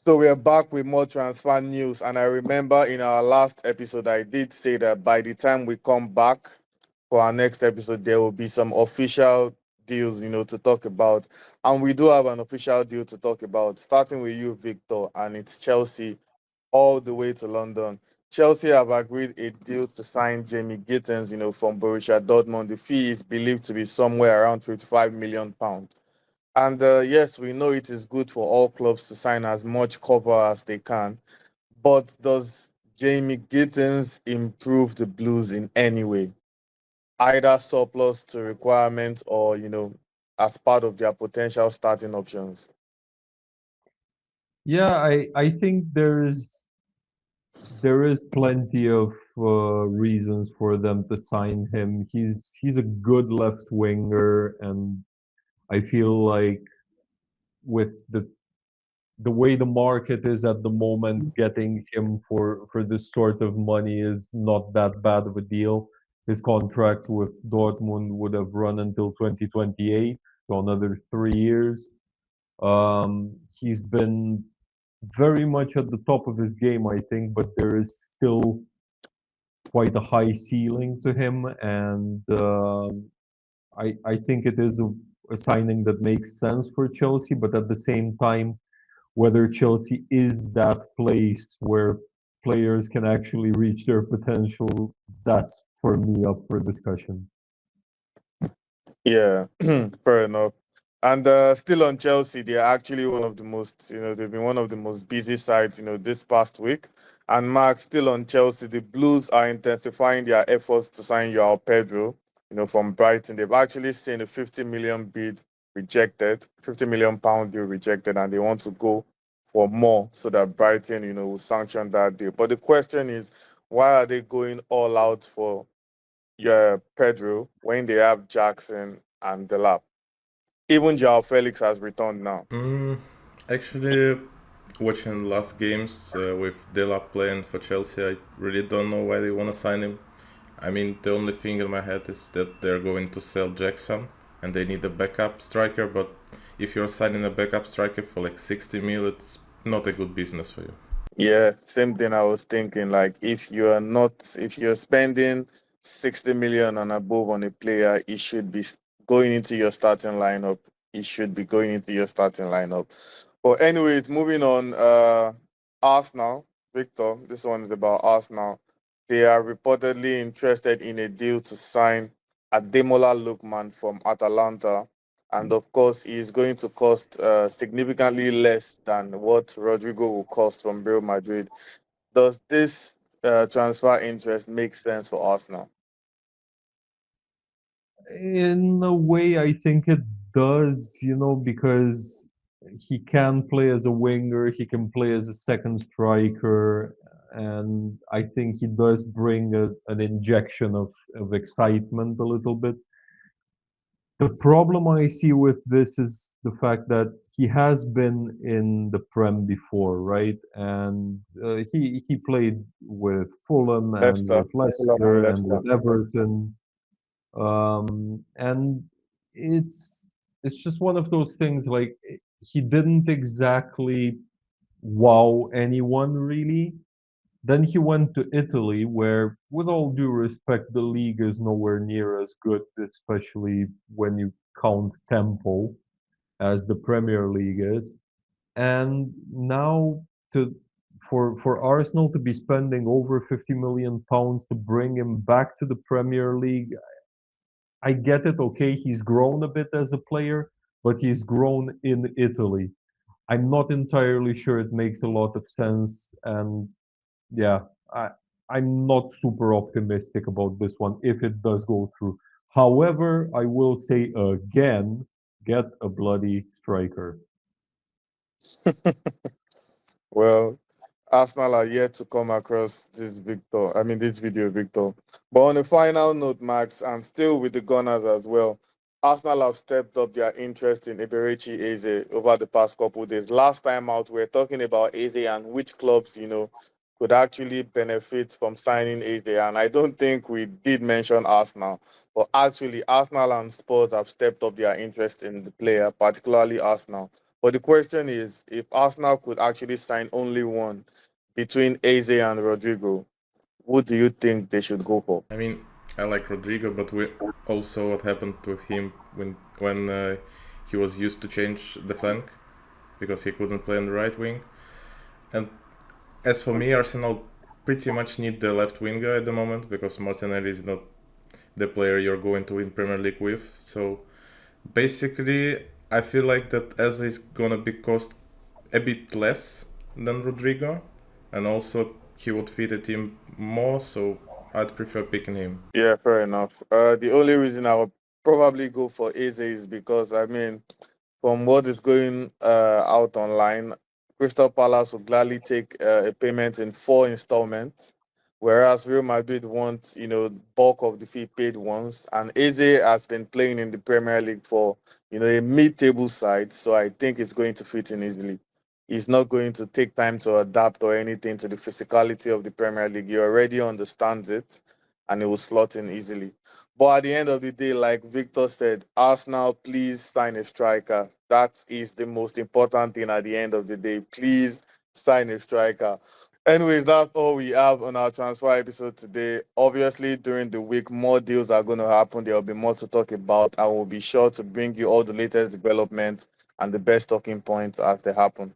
So we are back with more transfer news, and I remember in our last episode I did say that by the time we come back for our next episode, there will be some official deals, to talk about, and we do have an official deal to talk about. Starting with you, Victor, and it's Chelsea all the way to London. Chelsea have agreed a deal to sign Jamie Gittens, from Borussia Dortmund. The fee is believed to be somewhere around £55 million. And yes, we know it is good for all clubs to sign as much cover as they can. But does Jamie Gittens improve the Blues in any way? Either surplus to requirements or, as part of their potential starting options? Yeah, I think there is plenty of reasons for them to sign him. He's a good left winger, and I feel like with the way the market is at the moment, getting him for this sort of money is not that bad of a deal. His contract with Dortmund would have run until 2028, so another 3 years. He's been very much at the top of his game, I think, but there is still quite a high ceiling to him, and I think it is a signing that makes sense for Chelsea. But at the same time, whether Chelsea is that place where players can actually reach their potential, that's for me up for discussion. Yeah, fair enough. And still on Chelsea, they're actually one of the most, they've been one of the most busy sides, this past week. And Mark, still on Chelsea, the Blues are intensifying their efforts to sign Joao Pedro, from Brighton. They've actually seen a 50 million bid rejected, £50 million deal rejected, and they want to go for more so that Brighton, will sanction that deal. But the question is, why are they going all out for Pedro when they have Jackson and Delap? Even Joao Felix has returned now. Mm, Actually, watching last games with Dela playing for Chelsea, I really don't know why they want to sign him. I mean, the only thing in my head is that they're going to sell Jackson and they need a backup striker, but if you're signing a backup striker for like 60 mil, it's not a good business for you. Yeah, same thing I was thinking. Like, if you're spending 60 million and above on a player, it should be going into your starting lineup. It should be going into your starting lineup. But anyways, moving on. Arsenal, Victor. This one is about Arsenal. They are reportedly interested in a deal to sign Ademola Lookman from Atalanta, and of course, he's going to cost significantly less than what Rodrygo will cost from Real Madrid. Does this transfer interest make sense for Arsenal? In a way, I think it does, because he can play as a winger, he can play as a second striker, and I think he does bring an injection of excitement a little bit. The problem I see with this is the fact that he has been in the Prem before, right? And he played with Fulham and Leicester, with Fulham and Leicester and Leicester. with Everton. And it's it's just one of those things like he didn't exactly wow anyone really. Then he went to Italy, where, with all due respect, the league is nowhere near as good, especially when you count tempo as the Premier League is. And now to for Arsenal to be spending over 50 million pounds to bring him back to the Premier League, I get it. Okay, he's grown a bit as a player, but he's grown in Italy. I'm not entirely sure it makes a lot of sense, and yeah, I I'm not super optimistic about this one if it does go through. However, I will say again, get a bloody striker. Well, Arsenal are yet to come across this Victor. I mean, this video, Victor. But on a final note, Max, and still with the Gunners as well, Arsenal have stepped up their interest in Eberechi Eze over the past couple of days. Last time out, we were talking about Eze and which clubs, could actually benefit from signing Eze. And I don't think we did mention Arsenal. But actually, Arsenal and Spurs have stepped up their interest in the player, particularly Arsenal. But the question is, if Arsenal could actually sign only one between Eze and Rodrigo, who do you think they should go for? I mean, I like Rodrigo, but we also what happened with him when he was used to change the flank because he couldn't play on the right wing. And as for me, Arsenal pretty much need the left winger at the moment because Martinelli is not the player you're going to win Premier League with. So basically, I feel like that Eze is gonna be cost a bit less than Rodrigo, and also he would fit the team more. So I'd prefer picking him. Yeah, fair enough. The only reason I would probably go for Eze is because, I mean, from what is going out online, Crystal Palace will gladly take a payment in 4 installments, whereas Real Madrid want, bulk of the fee paid once. And Eze has been playing in the Premier League for, a mid-table side, so I think it's going to fit in easily. He's not going to take time to adapt or anything to the physicality of the Premier League. He already understands it, and it will slot in easily. But at the end of the day, like Victor said, Arsenal, please sign a striker. That is the most important thing at the end of the day. Please sign a striker. Anyways, that's all we have on our transfer episode today. Obviously, during the week, more deals are going to happen. There will be more to talk about. I will be sure to bring you all the latest developments and the best talking points as they happen.